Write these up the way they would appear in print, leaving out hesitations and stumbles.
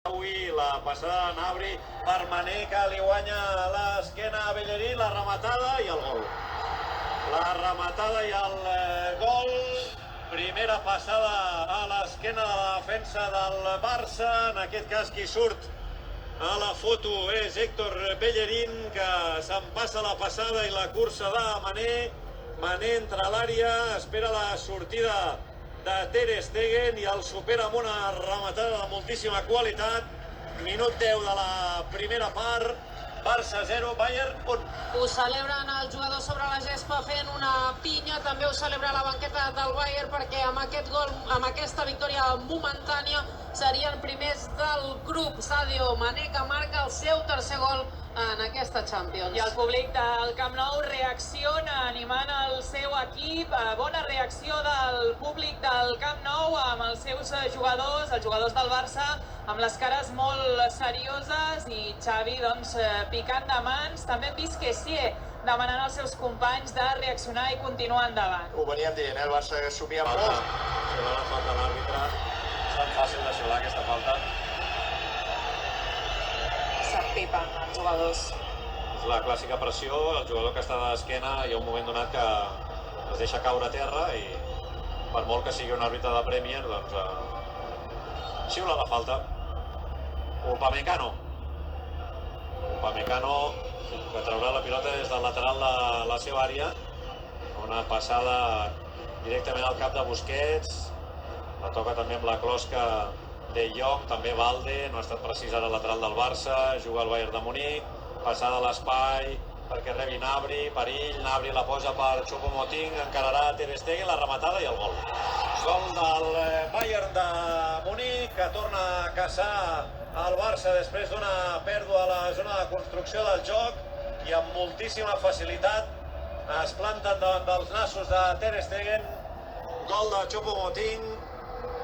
Avui la passada de Nabri per Mané, que li guanya l'esquena a Bellerín, la rematada i el gol. La rematada i el gol. Primera passada a l'esquena de la defensa del Barça. En aquest cas qui surt a la foto és Héctor Bellerín, que s'empassa la passada i la cursa de Mané. Mané entra a l'àrea, espera la sortida de Ter Stegen i el supera amb una rematada de moltíssima qualitat. Minut 10 de la primera part. Barça 0, Bayern 1. Ho celebren els jugadors sobre la gespa fent una pinya, també ho celebra la banqueta del Bayern, perquè amb aquest gol, amb aquesta victòria momentània, serien primers del grup. Sadio Mané, que marca el seu tercer gol en aquesta Champions. I el públic del Camp Nou reacciona animant el seu equip. Bona reacció del públic del Camp Nou amb els seus jugadors, els jugadors del Barça, amb les cares molt serioses, i Xavi doncs picant de mans. També hem vist Kessié demanant als seus companys de reaccionar i continuar endavant. Ho veníem dient, el Barça assumia molt. Xiular la falta a l'àrbitre. És tan fàcil de xiular aquesta falta. S'empipen els jugadors. És la clàssica pressió, el jugador que està d'esquena, hi ha un moment donat que es deixa caure a terra i per molt que sigui un àrbitre de Premier, doncs xiula la falta. Upamecano, que traurà la pilota des del lateral de la seva àrea. Una passada directament al cap de Busquets. La toca també amb la closca De Jong, també Valde. No ha estat precís ara el lateral del Barça. Juga el Bayern de Munic. Passada a l'espai perquè rebi Nabri. Perill. Nabri la posa per Choupo-Moting. Encararà Ter Stegen, la rematada i el gol. Gol del Bayern de Munic, que torna a caçar el Barça després d'una pèrdua a la zona de construcció del joc, i amb moltíssima facilitat es planten davant dels nassos de Ter Stegen. Gol de Choupo-Moting.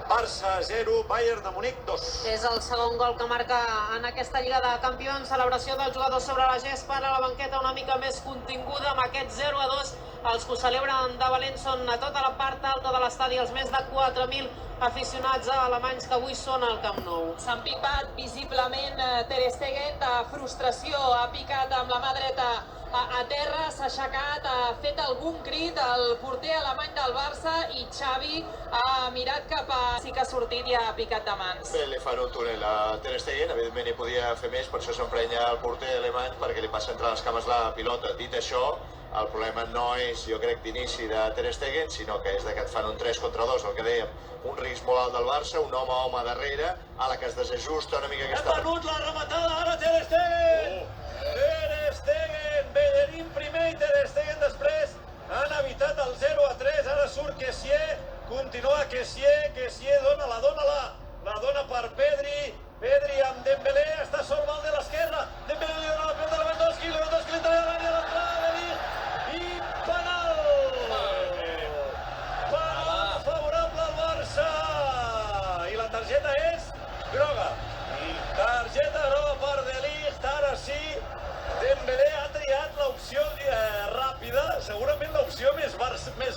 Barça 0, Bayern de Munic 2. És el segon gol que marca en aquesta Lliga de Campions. Celebració dels jugadors sobre la gespa, a la banqueta una mica més continguda amb aquest 0-2. Els que ho celebren de valent són a tota la part alta de l'estadi, els més de 4.000 aficionats alemanys que avui són al Camp Nou. S'ha empipat visiblement Ter Stegen de frustració, ha picat amb la mà dreta a terra, s'ha aixecat, ha fet algun crit al porter alemany del Barça, i Xavi ha mirat cap a... Sí que ha sortit i ha picat de mans. Bé, li fan un túnel a Ter Stegen, evidentment hi podia fer més, per això s'emprenya el porter alemany, perquè li passa entre les cames la pilota. Dit això, el problema no és, jo crec, d'inici de Ter Stegen, sinó que és que et fan un 3 contra 2, el que dèiem, un risc molt alt del Barça, un home a home darrere, a la que es desajusta una mica aquesta... Hem venut la rematada, ara Ter Stegen! Ter Stegen, Bellerín primer i Ter Stegen després. Han evitat el 0-3, ara surt Kessié, continua Kessié, dóna-la, la dona per Pedri amb Dembélé, està sol Valde a l'esquerra, Dembélé li dona la pilota a Lewandowski l'entra a l'àrea d'entrada, i penal! Penal favorable al Barça! I la targeta és groga. Targeta groga per De Ligt, ara sí. Dembélé ha triat l'opció ràpida, segurament l'opció més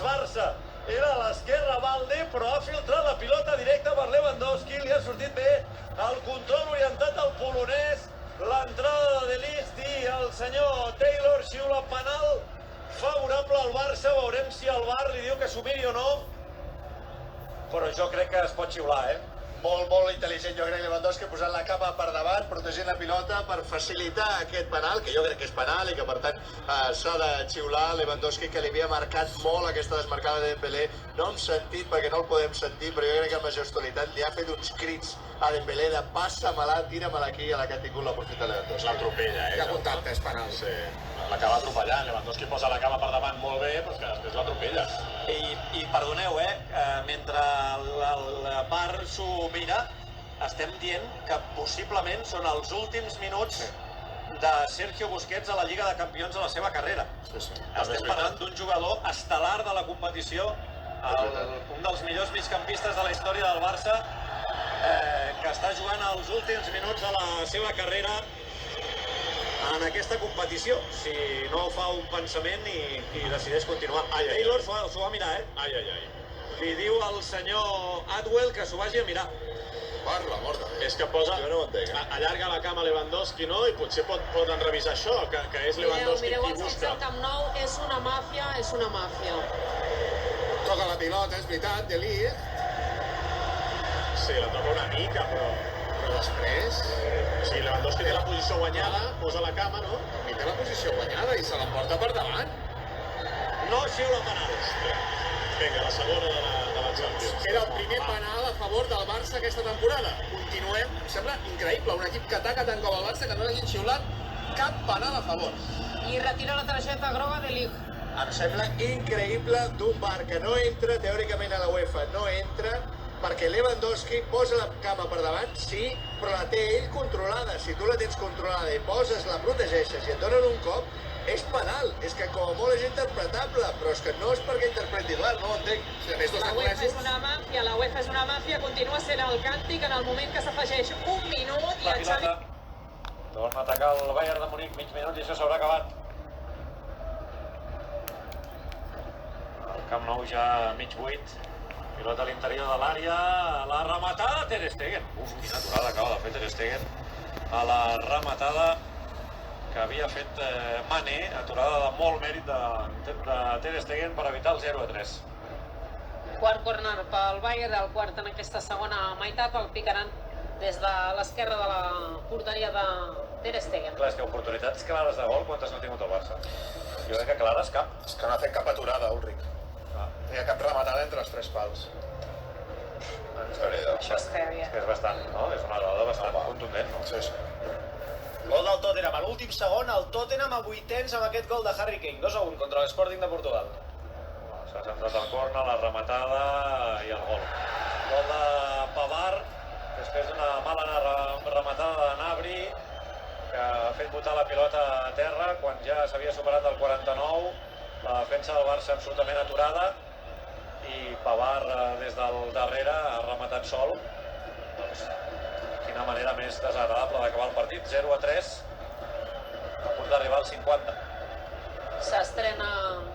Barça. Era a l'esquerra Valde, però ha filtrat la pilota directa per Lewandowski, li ha sortit bé el control orientat al polonès, l'entrada de De Ligt, i el senyor Taylor xiula penal favorable al Barça. Veurem si el VAR li diu que s'ho miri o no, però jo crec que es pot xiular, Molt intel·ligent, jo crec, Lewandowski, posant la cama per davant, protegint la pilota per facilitar aquest penal, que jo crec que és penal i que per tant s'ha de xiular. Lewandowski, que li havia marcat molt aquesta desmarcada de Dembélé, no hem sentit perquè no el podem sentir, però jo crec que amb la gestualitat li ha fet uns crits a Dembélé de passa-me-la, tira-me-la aquí, a la que ha tingut l'oportunitat Lewandowski. L'atropella, Hi ha contacte, és penal. Sí, l'acaba atropellant. Lewandowski posa la cama per davant molt bé, però és que després l'atropella. I perdoneu, mentre el VAR s'ho mira, estem dient que possiblement són els últims minuts de Sergio Busquets a la Lliga de Campions de la seva carrera. Estem parlant d'un jugador estel·lar de la competició, un dels millors migcampistes de la història del Barça, que està jugant els últims minuts de la seva carrera en aquesta competició, si no fa un pensament i decideix continuar. Taylor s'ho va mirar, Li diu al senyor Atwell que s'ho vagi a mirar. Per l'amor de Déu. És que posa... Jo no ho entenc, Allarga la cama Lewandowski, no? I potser poden revisar això, que és Lewandowski Mireu qui els hits busca. del Camp Nou, és una màfia, és una màfia. Toca la pilota, és veritat, de Ligt. Sí, la toca una mica, però després... Sí, Lewandowski té la posició guanyada, posa la cama, no? I té la posició guanyada i se l'emporta per davant. No xiula penals. Vinga, la segona de la Champions. Era el primer penal a favor del Barça aquesta temporada. Continuem, em sembla increïble, un equip que ataca tant com el Barça que no l'hagin xiulat cap penal a favor. I retira la targeta groga de Ligt. Em sembla increïble d'un bar que no entra, teòricament a la UEFA no entra, perquè Lewandowski posa la cama per davant, sí, però la té ell controlada. Si tu la tens controlada i poses, la protegeixes i et donen un cop, és penal. És que com a molt és interpretable, però és que no és perquè interpreti l'art, no ho entenc. Si a més dos La UEFA és anglesos... una màfia, continua sent el càntic en el moment que s'afegeix un minut i el Xavi... Torna a atacar el Bayern de Munic, mig minut i això s'haurà acabat. El Camp Nou ja mig buit. Pilota a l'interior de l'àrea, la rematada Ter Stegen. Quina aturada acaba de fer Ter Stegen a la rematada que havia fet Mané, aturada de molt mèrit de Ter Stegen per evitar el 0-3. Quart corner pel Bayern, el quart en aquesta segona meitat, el picaran des de l'esquerra de la porteria de Ter Stegen. Clar, és que oportunitats clares de gol, quantes n'ha tingut el Barça? Jo crec que clares cap. És que no ha fet cap aturada, Ulrich. Ah. No hi ha cap rematada entre els tres pals. Això és heavy, És que és bastant, no? És una dada bastant contundent, no? Sí, sí. Gol del Tottenham, a l'últim segon, el Tottenham a vuitens amb aquest gol de Harry Kane, 2-1 contra l'Sporting de Portugal. S'ha centrat el corner, la rematada i el gol. Gol de Pavard, després d'una mala rematada de Gnabry, que ha fet botar la pilota a terra quan ja s'havia superat el 49. La defensa del Barça absolutament aturada i Pavard des del darrere ha rematat sol. Doncs, quina manera més desagradable d'acabar el partit, 0-3, a punt d'arribar al 50. S'estrena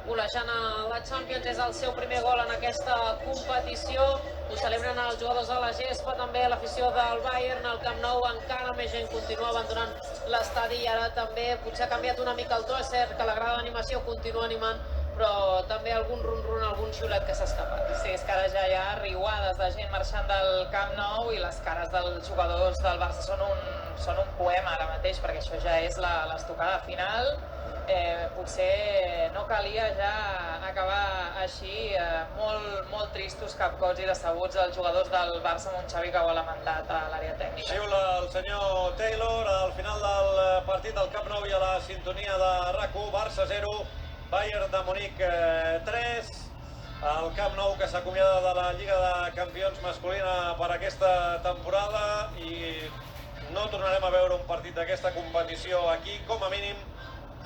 golejant a la Champions, és el seu primer gol en aquesta competició. Ho celebren els jugadors de la Gespa, també l'afició del Bayern, al Camp Nou encara més gent continua abandonant l'estadi i ara també potser ha canviat una mica el to, és cert que la grada d'animació continua animant, però també algun run-run, algun xiulet que s'ha escapat. Sí, és que ara ja hi ha riuades de gent marxant del Camp Nou i les cares dels jugadors del Barça són un poema ara mateix, perquè això ja és l'estocada final. Potser no calia ja acabar així, molt tristos, capcots i decebuts els jugadors del Barça amb un Xavi que ho ha lamentat a l'àrea tècnica. Xiula el senyor Taylor al final del partit del Camp Nou i a la sintonia de RAC1, Barça 0, Bayern de Munic 3, el Camp Nou que s'acomiada de la Lliga de Campions masculina per aquesta temporada i no tornarem a veure un partit d'aquesta competició aquí, com a mínim,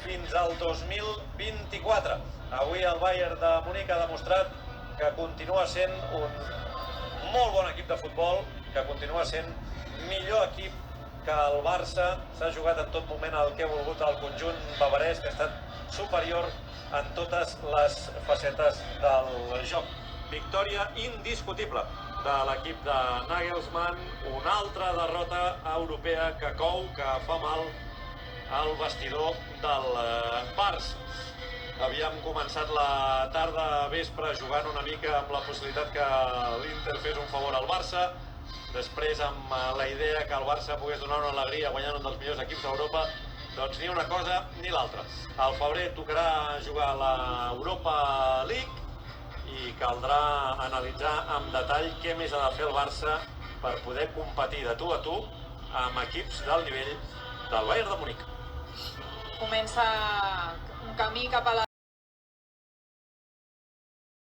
fins al 2024. Avui el Bayern de Munic ha demostrat que continua sent un molt bon equip de futbol, que continua sent millor equip que el Barça. S'ha jugat en tot moment el que ha volgut el conjunt bavarès, que ha estat superior en totes les facetes del joc. Victòria indiscutible de l'equip de Nagelsmann, una altra derrota europea que cou, que fa mal al vestidor del Barça. Havíem començat la tarda vespre jugant una mica amb la possibilitat que l'Inter fes un favor al Barça, després amb la idea que el Barça pogués donar una alegria guanyant un dels millors equips d'Europa. Doncs ni una cosa ni l'altra. Al febrer tocarà jugar l'Europa League i caldrà analitzar amb detall què més ha de fer el Barça per poder competir de tu a tu amb equips del nivell del Bayern de Munic. Comença un camí cap a la